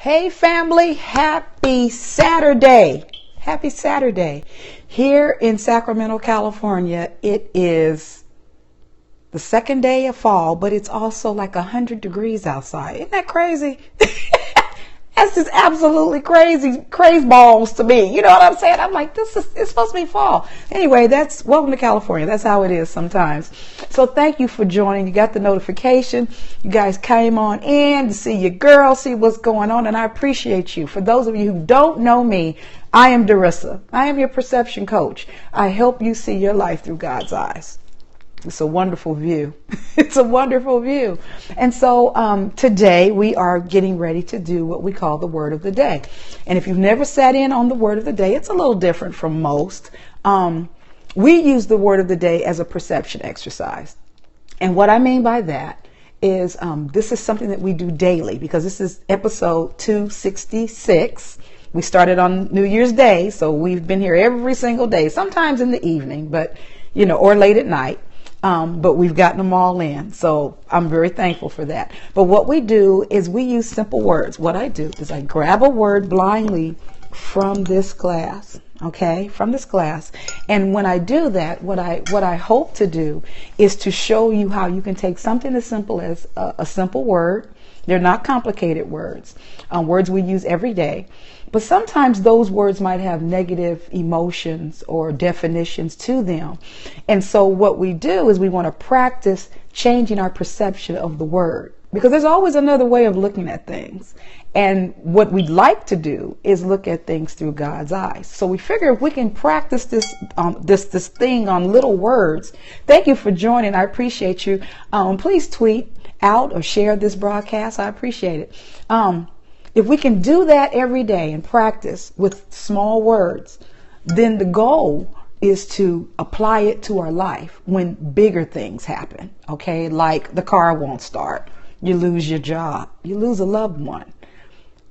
Hey family, happy Saturday. Happy Saturday. Here in Sacramento, California, it is the second day of fall, but it's also like 100 degrees outside. Isn't that crazy? That's just absolutely crazy balls to me. You know what I'm saying? I'm like, it's supposed to be fall. Anyway, welcome to California. That's how it is sometimes. So thank you for joining. You got the notification. You guys came on in to see your girl, see what's going on, and I appreciate you. For those of you who don't know me, I am Darissa. I am your perception coach. I help you see your life through God's eyes. It's a wonderful view. It's a wonderful view. And so today we are getting ready to do what we call the word of the day. And if you've never sat in on the word of the day, it's a little different from most. We use the word of the day as a perception exercise. And what I mean by that is this is something that we do daily, because this is episode 266. We started on New Year's Day, so we've been here every single day, sometimes in the evening, but or late at night. But we've gotten them all in. So I'm very thankful for that. But what we do is we use simple words. What I do is I grab a word blindly from this glass. Okay, from this glass. And when I do that, what I hope to do is to show you how you can take something as simple as a simple word. They're not complicated words, words we use every day. But sometimes those words might have negative emotions or definitions to them. And so what we do is we want to practice changing our perception of the word, because there's always another way of looking at things. And what we'd like to do is look at things through God's eyes. So we figure if we can practice this thing on little words. Thank you for joining. I appreciate you. Please tweet out or share this broadcast. I appreciate it. If we can do that every day and practice with small words, then the goal is to apply it to our life when bigger things happen. Okay, like the car won't start, you lose your job, you lose a loved one.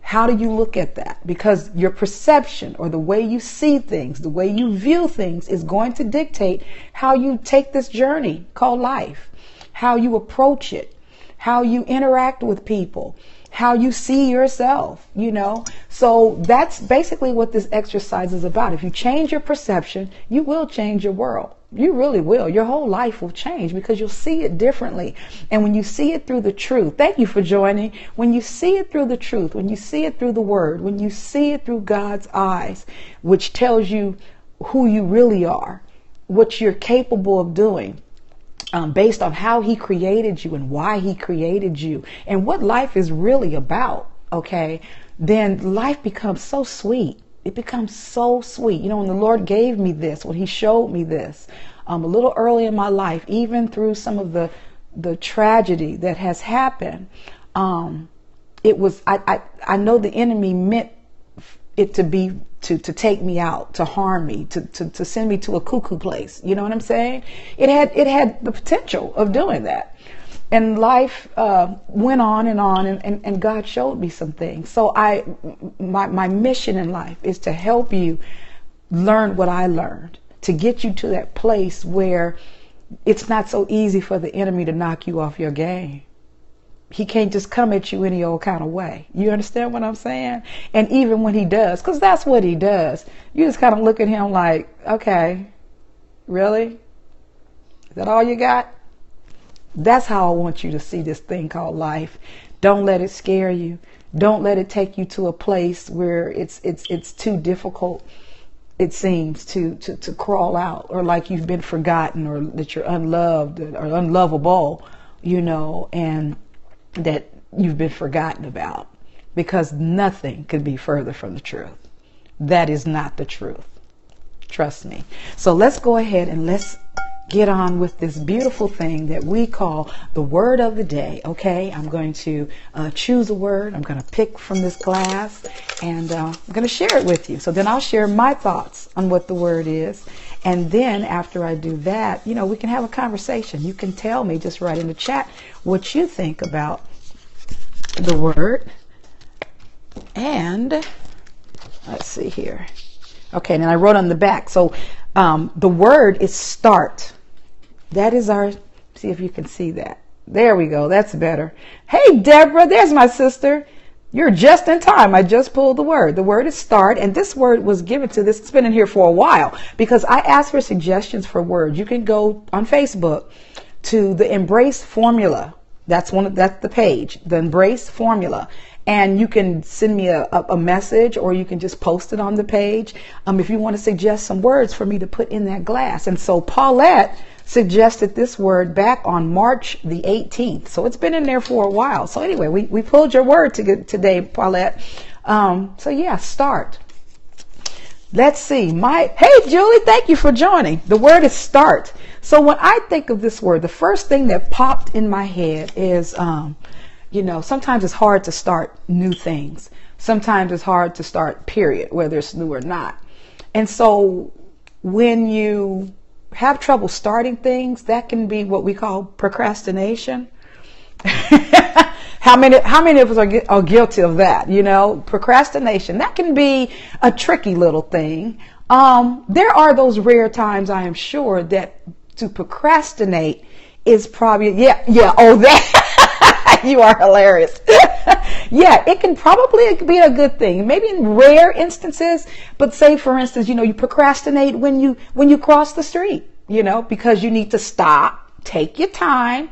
How do you look at that? Because your perception, or the way you see things, the way you view things, is going to dictate how you take this journey called life, how you approach it, how you interact with people, how you see yourself, So that's basically what this exercise is about. If you change your perception, you will change your world. You really will. Your whole life will change because you'll see it differently. And when you see it through the truth, thank you for joining. When you see it through the truth, when you see it through the word, when you see it through God's eyes, which tells you who you really are, what you're capable of doing, based on how he created you and why he created you and what life is really about, okay, then life becomes so sweet. It becomes so sweet. When the Lord gave me this, when he showed me this a little early in my life, even through some of the tragedy that has happened, it was, I know the enemy meant it to be to take me out, to harm me, to send me to a cuckoo place. You know what I'm saying? It had the potential of doing that. And life went on, and God showed me some things. So my mission in life is to help you learn what I learned, to get you to that place where it's not so easy for the enemy to knock you off your game. He can't just come at you any old kind of way. You understand what I'm saying? And even when he does, because that's what he does, you just kind of look at him like, okay, really? Is that all you got? That's how I want you to see this thing called life. Don't let it scare you. Don't let it take you to a place where it's too difficult, it seems, to crawl out, or like you've been forgotten, or that you're unloved or unlovable, and that you've been forgotten about, because nothing could be further from the truth. That is not the truth. Trust me. So let's go ahead and let's get on with this beautiful thing that we call the word of the day. Okay, I'm going to choose a word. I'm going to pick from this glass, and I'm going to share it with you. So then I'll share my thoughts on what the word is. And then after I do that, we can have a conversation. You can tell me, just write in the chat what you think about the word. And let's see here. Okay, and I wrote on the back. So the word is start. That is our, see if you can see that. There we go. That's better. Hey, Deborah, there's my sister. You're just in time. I just pulled the word. The word is start. And this word was given to this. It's been in here for a while because I asked for suggestions for words. You can go on Facebook to the Embrace Formula. That's the page, the Embrace Formula. And you can send me a message, or you can just post it on the page if you want to suggest some words for me to put in that glass. And so Paulette suggested this word back on March the 18th. So it's been in there for a while. So anyway, we pulled your word today, Paulette. So yeah, start. Let's see. Hey, Julie, thank you for joining. The word is start. So when I think of this word, the first thing that popped in my head is, sometimes it's hard to start new things. Sometimes it's hard to start, period, whether it's new or not. And so when you have trouble starting things, that can be what we call procrastination. How many of us are guilty of that? Procrastination, that can be a tricky little thing. There are those rare times, I am sure, that to procrastinate is probably, that you are hilarious. Yeah, it can probably be a good thing. Maybe in rare instances, but say for instance, you procrastinate when you cross the street, because you need to stop, take your time,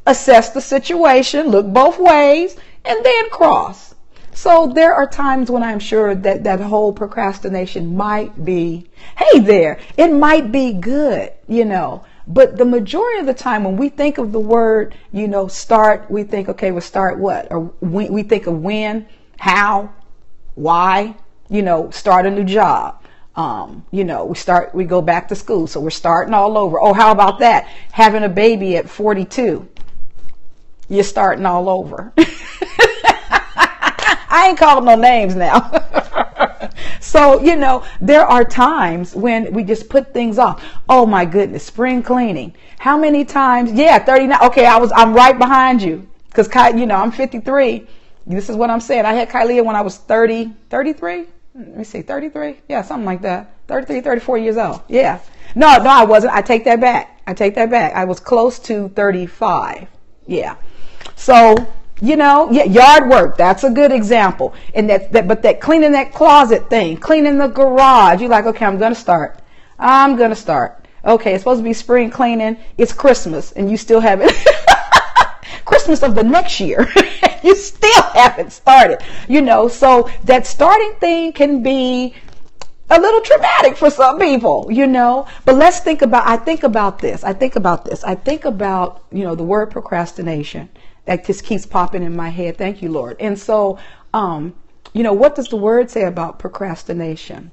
assess the situation, look both ways, and then cross. So there are times when I'm sure that whole procrastination might be, hey there, it might be good, But the majority of the time when we think of the word, start, we think, okay, we'll start what? Or we think of when, how, why, start a new job. We go back to school. So we're starting all over. Oh, how about that? Having a baby at 42. You're starting all over. I ain't calling no names now. So, there are times when we just put things off. Oh my goodness, spring cleaning. How many times? Yeah, 39. Okay, I'm right behind you. Because, I'm 53. This is what I'm saying. I had Kylie when I was 33. Let me see, 33? Yeah, something like that. 33, 34 years old. Yeah. No, I wasn't. I take that back. I was close to 35. Yeah. So, yard work, that's a good example. And but that cleaning that closet thing, cleaning the garage, you're like, okay, I'm going to start. Okay, it's supposed to be spring cleaning. It's Christmas and you still haven't. Christmas of the next year. You still haven't started, so that starting thing can be a little traumatic for some people, but let's think about, I think about the word procrastination. That just keeps popping in my head. Thank you, Lord. And so, what does the word say about procrastination?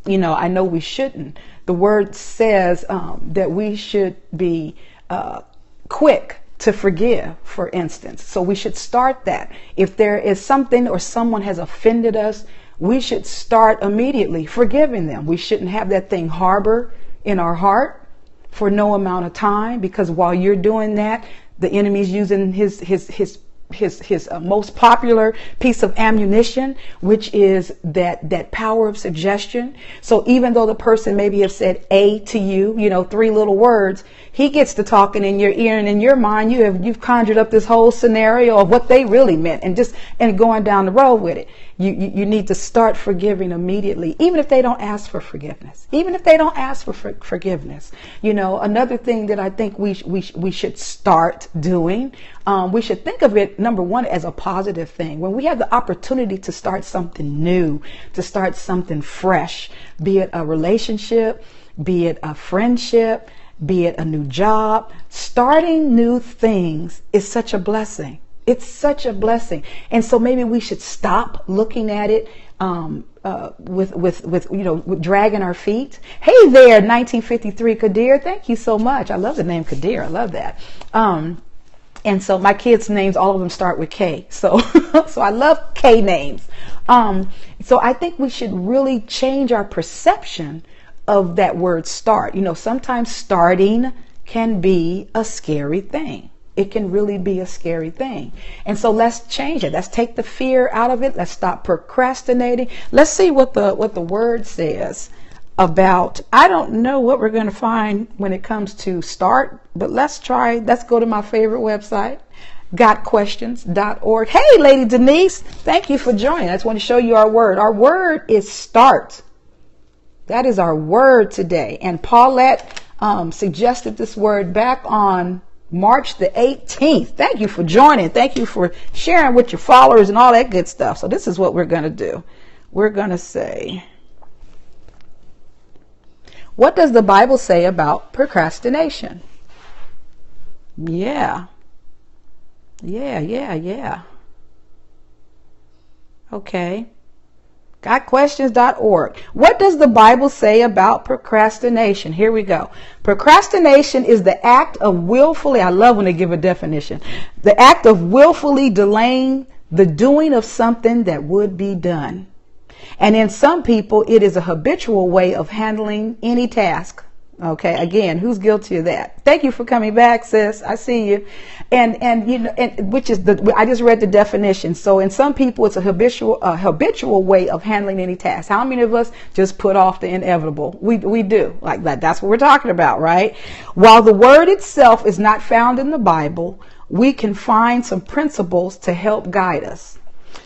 I know we shouldn't. The word says that we should be quick to forgive, for instance. So we should start that. If there is something or someone has offended us, we should start immediately forgiving them. We shouldn't have that thing harbor in our heart for no amount of time, because while you're doing that, the enemy's using his most popular piece of ammunition, which is that power of suggestion. So even though the person maybe have said A to you, 3 little words, he gets to talking in your ear, and in your mind you've conjured up this whole scenario of what they really meant, and going down the road with it. You need to start forgiving immediately, even if they don't ask for forgiveness. Another thing that I think we should start doing, we should think of it, number one, as a positive thing. When we have the opportunity to start something new, to start something fresh, be it a relationship, be it a friendship, be it a new job, starting new things is such a blessing. It's such a blessing. And so maybe we should stop looking at it with dragging our feet. Hey there, 1953 Kadir. Thank you so much. I love the name Kadir. I love that. And so my kids' names, all of them start with K. So I love K names. So I think we should really change our perception of that word start. Sometimes starting can be a scary thing. It can really be a scary thing. And so let's change it. Let's take the fear out of it. Let's stop procrastinating. Let's see what the word says about, I don't know what we're going to find when it comes to start, but let's go to my favorite website, gotquestions.org. Hey, Lady Denise, thank you for joining. I just want to show you our word. Our word is start. That is our word today. And Paulette suggested this word back on March the 18th. Thank you for joining. Thank you for sharing with your followers and all that good stuff. So this is what we're going to do. We're going to say, what does the Bible say about procrastination? Yeah. Okay. Gotquestions.org. What does the Bible say about procrastination? Here we go. Procrastination is the act of willfully, I love when they give a definition, the act of willfully delaying the doing of something that would be done. And in some people, it is a habitual way of handling any task. Okay, again, who's guilty of that? Thank you for coming back, sis. I see you. And you know, and which is I just read the definition. So in some people, it's a habitual way of handling any task. How many of us just put off the inevitable? We do. Like that. That's what we're talking about, right? While the word itself is not found in the Bible, we can find some principles to help guide us.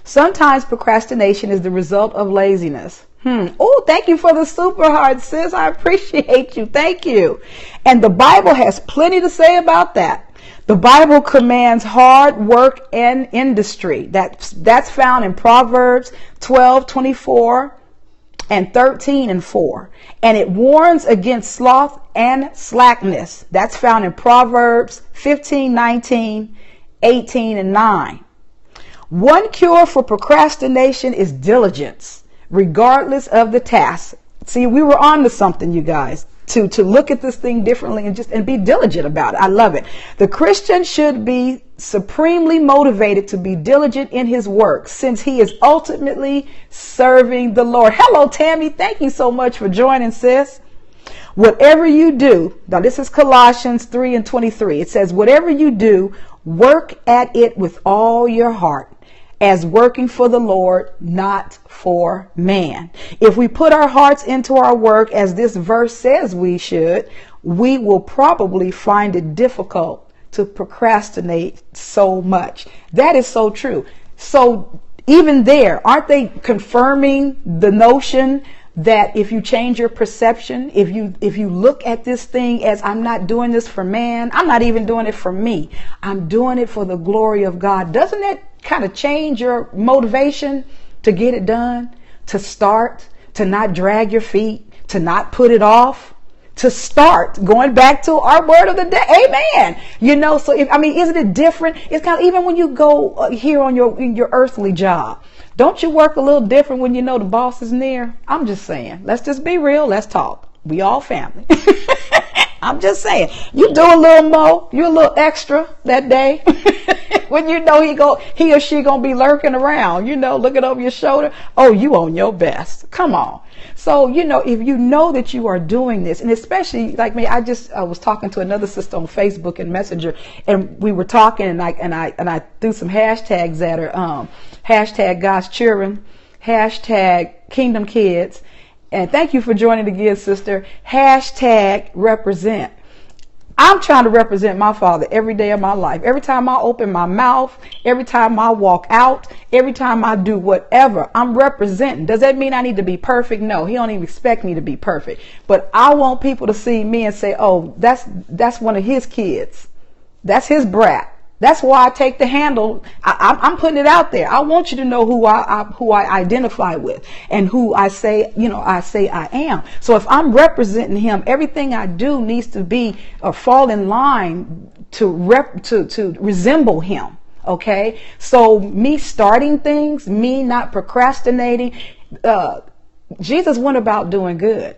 Sometimes procrastination is the result of laziness. Oh, thank you for the super heart, sis. I appreciate you. Thank you. And the Bible has plenty to say about that. The Bible commands hard work and industry. That's found in Proverbs 12:24 and 13:4. And it warns against sloth and slackness. That's found in Proverbs 15:19, 18, and 9. One cure for procrastination is diligence, regardless of the task. See, we were on to something, you guys, to look at this thing differently and be diligent about it. I love it. The Christian should be supremely motivated to be diligent in his work, since he is ultimately serving the Lord. Hello, Tammy. Thank you so much for joining, sis. Whatever you do, now this is Colossians 3:23. It says, whatever you do, work at it with all your heart, as working for the Lord, not for man. If we put our hearts into our work, as this verse says we should, we will probably find it difficult to procrastinate so much. That is so true. So even there, aren't they confirming the notion that if you change your perception, if you look at this thing as, I'm not doing this for man, I'm not even doing it for me, I'm doing it for the glory of God, doesn't that kind of change your motivation to get it done, to start, to not drag your feet, to not put it off, to start? Going back to our word of the day, amen. You know, so isn't it different? It's kind of, even when you go here on your earthly job, don't you work a little different when you know the boss is near? I'm just saying, let's just be real. Let's talk. We all family. I'm just saying, you do a little more, you're a little extra that day. When you know he or she gonna be lurking around, you know, looking over your shoulder. Oh, you on your best. Come on. So, you know, if you know that you are doing this, and especially like me, I was talking to another sister on Facebook and Messenger, and we were talking, and I threw some hashtags at her, hashtag God's children, hashtag Kingdom Kids, and thank you for joining again, sister, hashtag represent. I'm trying to represent my Father every day of my life. Every time I open my mouth, every time I walk out, every time I do whatever, I'm representing. Does that mean I need to be perfect? No, he don't even expect me to be perfect. But I want people to see me and say, oh, that's one of his kids. That's his brat. That's why I take the handle. I'm putting it out there. I want you to know who I identify with and who I say I am. So if I'm representing him, everything I do needs to be or fall in line to resemble him. Okay. So me starting things, me not procrastinating. Jesus went about doing good.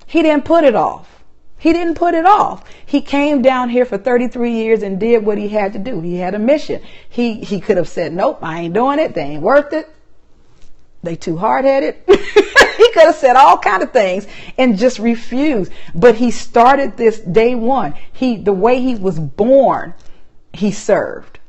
He didn't put it off. He didn't put it off. He came down here for 33 years and did what he had to do. He had a mission. He could have said, nope, I ain't doing it. They ain't worth it. They too hard-headed. He could have said all kind of things and just refused. But he started this day one. The way he was born, he served.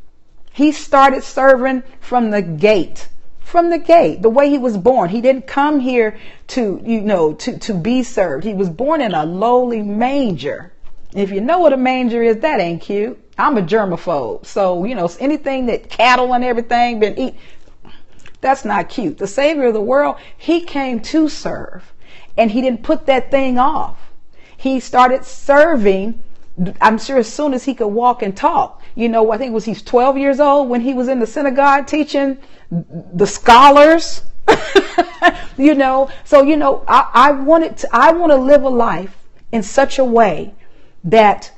He started serving from the gate. From the gate, the way he was born. He didn't come here to be served. He was born in a lowly manger. If you know what a manger is, that ain't cute. I'm a germaphobe. So, anything that cattle and everything been eat, that's not cute. The Savior of the world, he came to serve, and he didn't put that thing off. He started serving, I'm sure, as soon as he could walk and talk. I think he's 12 years old when he was in the synagogue teaching the scholars. So, I want to live a life in such a way that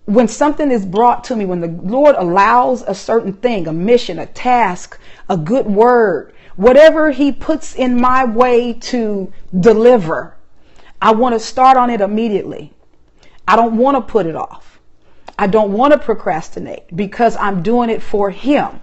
when something is brought to me, when the Lord allows a certain thing, a mission, a task, a good word, whatever he puts in my way to deliver, I want to start on it immediately. I don't want to put it off. I don't want to procrastinate because I'm doing it for him.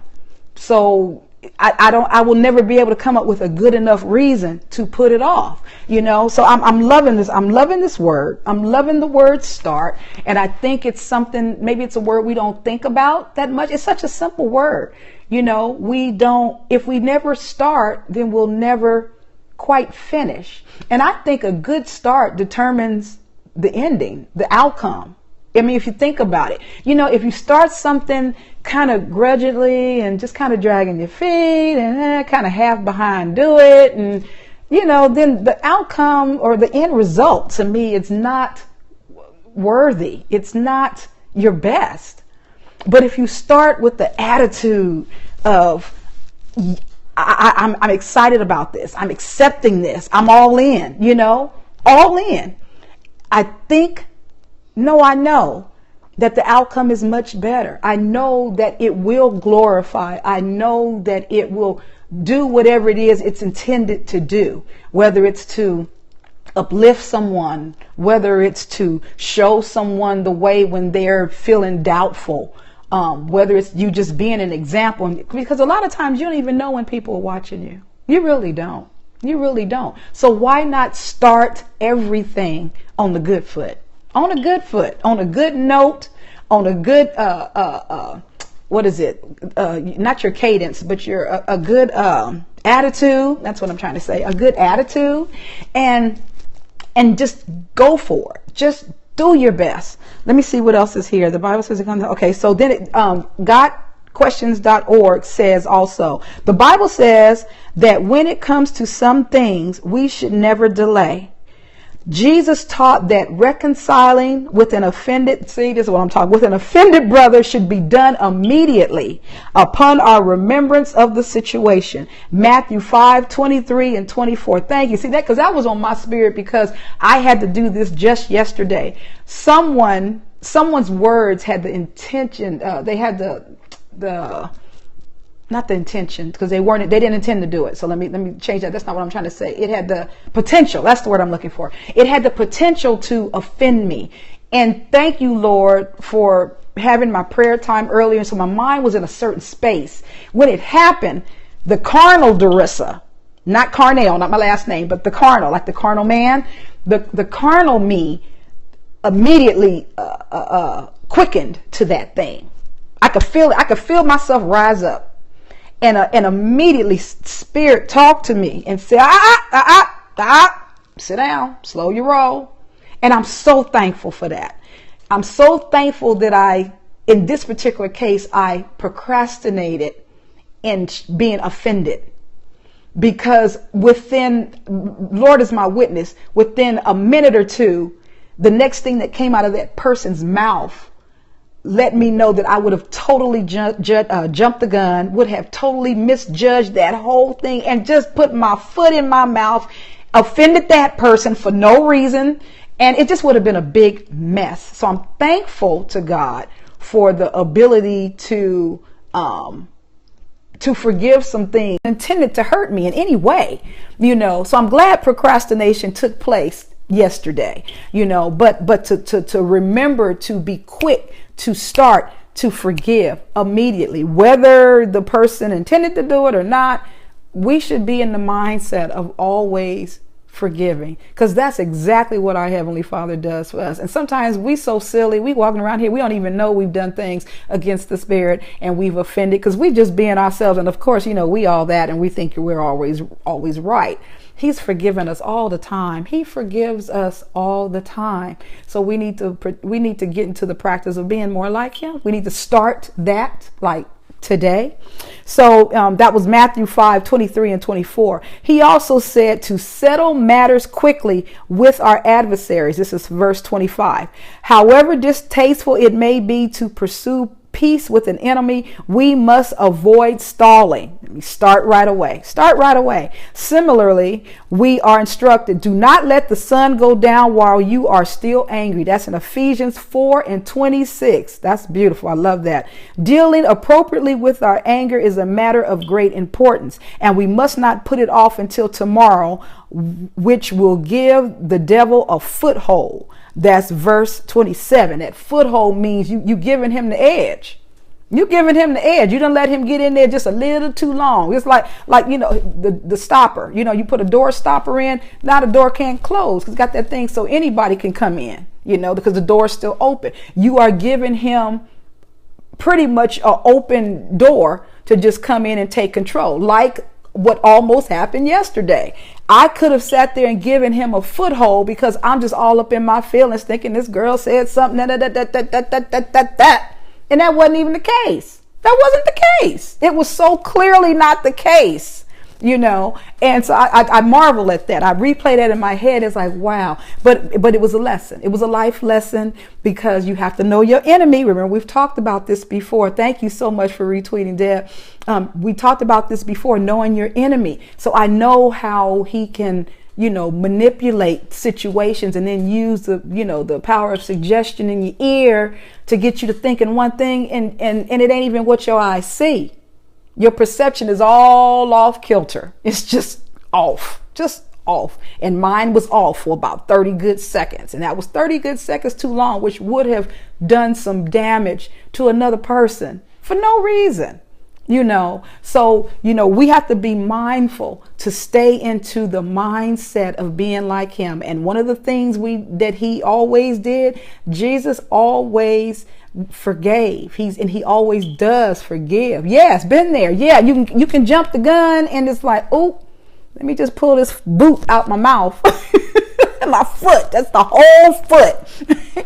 So I will never be able to come up with a good enough reason to put it off, so I'm loving this. I'm loving this word. I'm loving the word start. And I think it's something, maybe it's a word we don't think about that much. It's such a simple word. If we never start, then we'll never quite finish. And I think a good start determines the ending, the outcome. I mean, if you think about it, if you start something kind of grudgingly and just kind of dragging your feet and kind of half behind do it, and, then the outcome or the end result to me, it's not worthy. It's not your best. But if you start with the attitude of, I'm excited about this, I'm accepting this, I'm all in, all in, I know that the outcome is much better. I know that it will glorify. I know that it will do whatever it is it's intended to do, whether it's to uplift someone, whether it's to show someone the way when they're feeling doubtful, whether it's you just being an example. Because a lot of times you don't even know when people are watching you. You really don't. You really don't. So why not start everything on the good foot? On a good foot, on a good note, on a good, not your cadence, but a good attitude. That's what I'm trying to say. A good attitude, and just go for it. Just do your best. Let me see what else is here. The Bible says, okay, so then GotQuestions.org says also, the Bible says that when it comes to some things, we should never delay. Jesus taught that reconciling with an offended brother should be done immediately upon our remembrance of the situation. Matthew 5:23 and 24. Thank you. See that, because that was on my spirit, because I had to do this just yesterday. Someone's words had the intention, they had not the intention, because they didn't intend to do it. So let me change that. That's not what I'm trying to say. It had the potential. That's the word I'm looking for. It had the potential to offend me. And thank you, Lord, for having my prayer time earlier. So my mind was in a certain space. When it happened, the carnal Darissa, not Carnell, not my last name, but the carnal, like the carnal man, the carnal me immediately quickened to that thing. I could feel it. I could feel myself rise up. And immediately Spirit talked to me and said, sit down, slow your roll. And I'm so thankful for that. I'm so thankful that in this particular case, I procrastinated in being offended. Because Lord is my witness, within a minute or two, the next thing that came out of that person's mouth let me know that I would have totally jumped the gun, would have totally misjudged that whole thing, and just put my foot in my mouth, offended that person for no reason, and it just would have been a big mess. So I'm thankful to God for the ability to forgive some things intended to hurt me in any way, So I'm glad procrastination took place yesterday, but to remember to be quick to start to forgive immediately, whether the person intended to do it or not. We should be in the mindset of always forgiving, because that's exactly what our Heavenly Father does for us. And sometimes we so silly, we walking around here, we don't even know we've done things against the Spirit and we've offended, because we just being ourselves. And of course, we all that, and we think we're always right. He's forgiven us all the time. He forgives us all the time. So we need to get into the practice of being more like him. We need to start that like today. So that was Matthew 5:23 and 24. He also said to settle matters quickly with our adversaries. This is verse 25. However distasteful it may be to pursue peace with an enemy, we must avoid stalling. Let me start right away. Similarly, we are instructed, do not let the sun go down while you are still angry. That's in Ephesians 4 and 26. That's beautiful. I love that. Dealing appropriately with our anger is a matter of great importance, and we must not put it off until tomorrow, which will give the devil a foothold. That's verse 27. That foothold means you giving him the edge. You giving him the edge. You don't let him get in there just a little too long. It's like the stopper. You put a door stopper in. Now the door can't close because it's got that thing so anybody can come in. Because the door's still open. You are giving him pretty much an open door to just come in and take control, like what almost happened yesterday. I could have sat there and given him a foothold because I'm just all up in my feelings thinking this girl said something, and that wasn't even the case. That wasn't the case. It was so clearly not the case, and so I marvel at that. I replay that in my head. It's like, wow. But it was a lesson. It was a life lesson, because you have to know your enemy. Remember, we've talked about this before. Thank you so much for retweeting, Deb. We talked about this before, knowing your enemy. So I know how he can, manipulate situations and then use the power of suggestion in your ear to get you to thinking one thing, and it ain't even what your eyes see. Your perception is all off kilter. It's just off. And mine was off for about 30 good seconds. And that was 30 good seconds too long, which would have done some damage to another person for no reason. So, we have to be mindful to stay into the mindset of being like him. And one of the things that he always did, Jesus always forgave. He always does forgive. Yes, been there. Yeah, you can jump the gun and it's like, oh, let me just pull this boot out my mouth. My foot, that's the whole foot.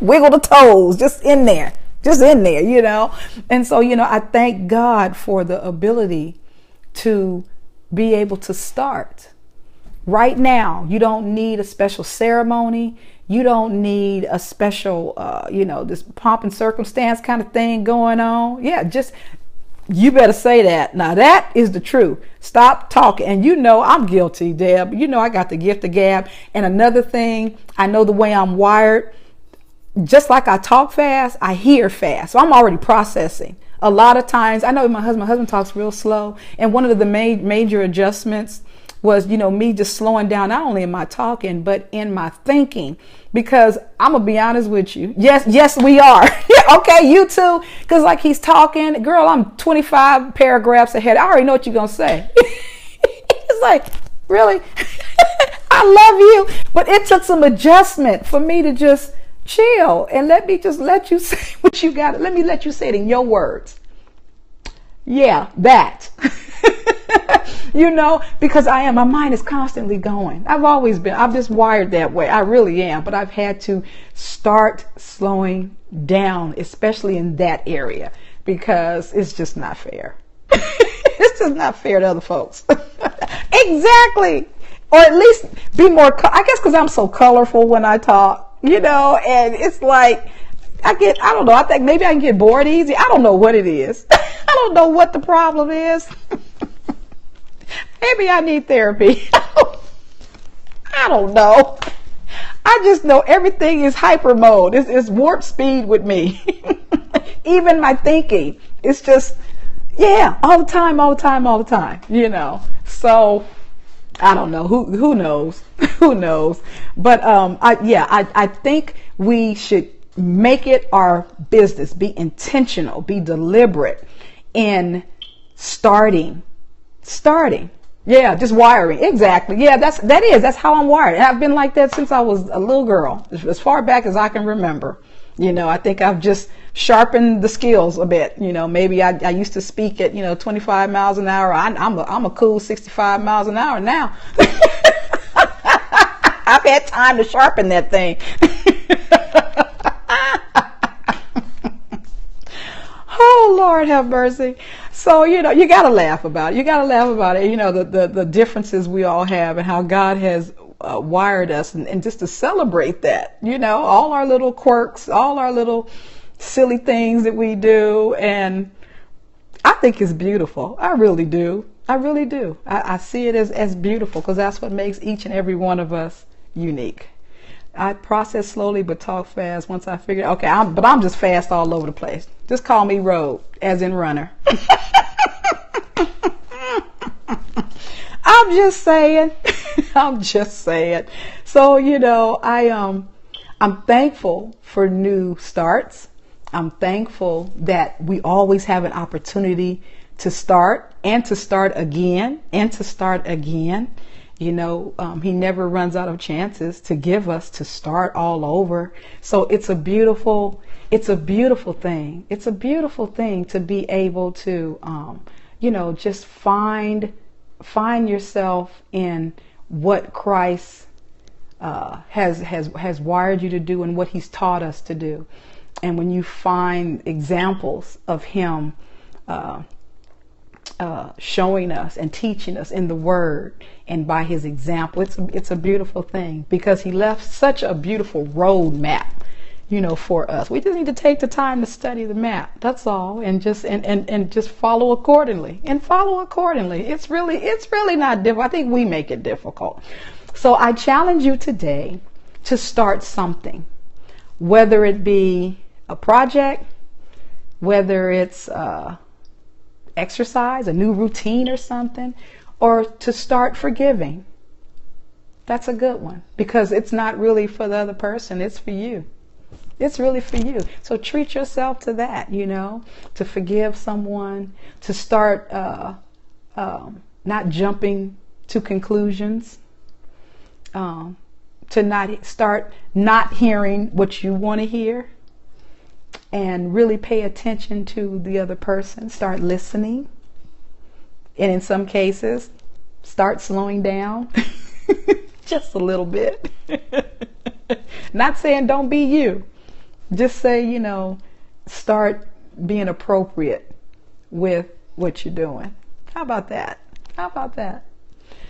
Wiggle the toes, just in there, And so, I thank God for the ability to be able to start. Right now, you don't need a special ceremony. You don't need a special, this pomp and circumstance kind of thing going on. Yeah, you better say that. Now that is the truth. Stop talking. And I'm guilty, Deb. I got the gift of gab. And another thing, I know the way I'm wired. Just like I talk fast, I hear fast. So I'm already processing. A lot of times, I know my husband talks real slow. And one of the major adjustments was, me just slowing down, not only in my talking, but in my thinking. Because I'm going to be honest with you. Yes, we are. Okay, you too. Because like he's talking, girl, I'm 25 paragraphs ahead. I already know what you're going to say. It's like, really? I love you. But it took some adjustment for me to just chill and let you say what you got. Let me let you say it in your words. Yeah, that. Because my mind is constantly going. I'm just wired that way. I really am. But I've had to start slowing down, especially in that area, because it's just not fair. It's just not fair to other folks. Exactly. Or at least be more, I guess because I'm so colorful when I talk, and it's like, I don't know, I think maybe I can get bored easy. I don't know what it is. I don't know what the problem is. Maybe I need therapy. I don't know. I just know everything is hyper mode. It's warp speed with me. Even my thinking. It's just, all the time. So I don't know. Who knows? Who knows? But I think we should make it our business. Be intentional. Be deliberate in starting. Yeah, just wiring. Exactly. Yeah, that's how I'm wired. And I've been like that since I was a little girl, as far back as I can remember. I think I've just sharpened the skills a bit. Maybe I used to speak at 25 miles an hour. I'm a cool 65 miles an hour now. I've had time to sharpen that thing. Oh, Lord have mercy. So, you got to laugh about it. You got to laugh about it. The differences we all have and how God has wired us, and just to celebrate that, all our little quirks, all our little silly things that we do. And I think it's beautiful. I really do. I really do. I see it as beautiful, because that's what makes each and every one of us unique. I process slowly but talk fast once I figure, okay, I'm just fast all over the place. Just call me Road, as in runner. I'm just saying. I'm just saying. So, I'm thankful for new starts. I'm thankful that we always have an opportunity to start and to start again and to start again. He never runs out of chances to give us to start all over. So it's a beautiful thing. It's a beautiful thing to be able to, just find yourself in what Christ has wired you to do and what He's taught us to do. And when you find examples of Him showing us and teaching us in the Word and by His example, it's a beautiful thing, because He left such a beautiful road map, for us. We just need to take the time to study the map. That's all, and just follow accordingly. It's really not difficult. I think we make it difficult. So I challenge you today to start something, whether it be a project, whether it's exercise, a new routine or something, or to start forgiving. That's a good one, because it's not really for the other person, it's for you. It's really for you. So treat yourself to that, to forgive someone, to start not jumping to conclusions, to start not hearing what you want to hear, and really pay attention to the other person. Start listening. And in some cases, start slowing down just a little bit. Not saying don't be you. Just say, start being appropriate with what you're doing. How about that?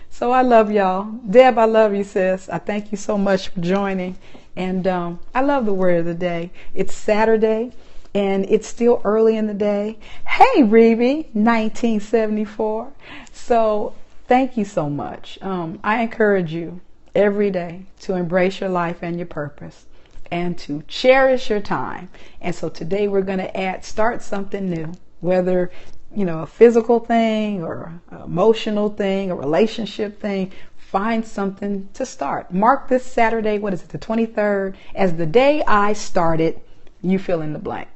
So I love y'all. Deb, I love you, sis. I thank you so much for joining. And I love the word of the day. It's Saturday, and it's still early in the day. Hey, Reby, 1974. So thank you so much. I encourage you every day to embrace your life and your purpose, and to cherish your time. And so today we're going to start something new, whether a physical thing or an emotional thing, a relationship thing. Find something to start. Mark this Saturday, what is it, the 23rd, as the day I started, you fill in the blank.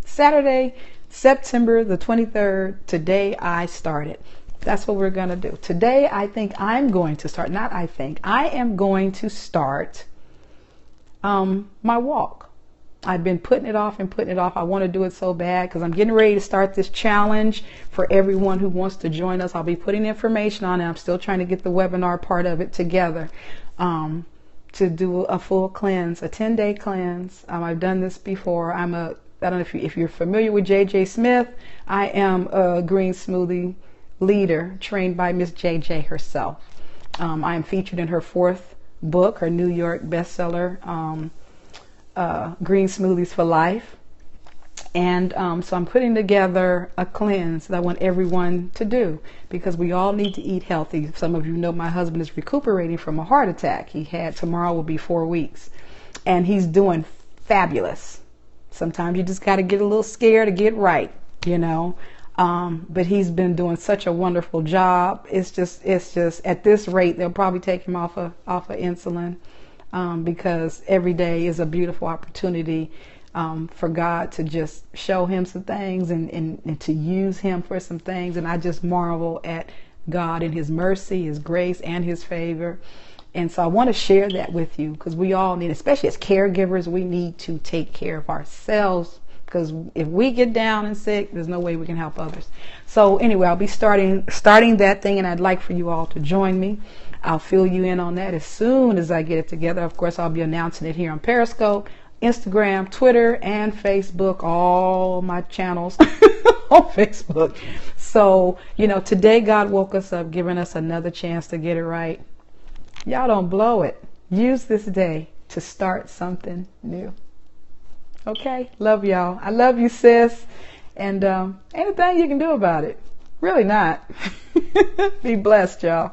Saturday, September the 23rd, today I started. That's what we're going to do. Today, I am going to start my walk. I've been putting it off. I want to do it so bad, because I'm getting ready to start this challenge for everyone who wants to join us. I'll be putting information on it. I'm still trying to get the webinar part of it together, to do a full cleanse, a 10-day cleanse. I've done this before. I don't know if you're familiar with J.J. Smith. I am a green smoothie leader trained by Miss J.J. herself. I am featured in her 4th book, her New York bestseller, Green Smoothies for Life. And so I'm putting together a cleanse that I want everyone to do, because we all need to eat healthy. Some of you know my husband is recuperating from a heart attack. Tomorrow will be 4 weeks, and he's doing fabulous. Sometimes you just got to get a little scared to get right, but he's been doing such a wonderful job. It's just at this rate, they'll probably take him off of insulin, because every day is a beautiful opportunity for God to just show him some things and to use him for some things. And I just marvel at God and his mercy, his grace, and his favor. And so I want to share that with you because we all need, especially as caregivers, we need to take care of ourselves, because if we get down and sick, there's no way we can help others. So anyway, I'll be starting that thing, and I'd like for you all to join me. I'll fill you in on that as soon as I get it together. Of course, I'll be announcing it here on Periscope, Instagram, Twitter, and Facebook, all my channels on Facebook. So, today God woke us up, giving us another chance to get it right. Y'all don't blow it. Use this day to start something new. Okay? Love y'all. I love you, sis. And anything you can do about it. Really not. Be blessed, y'all.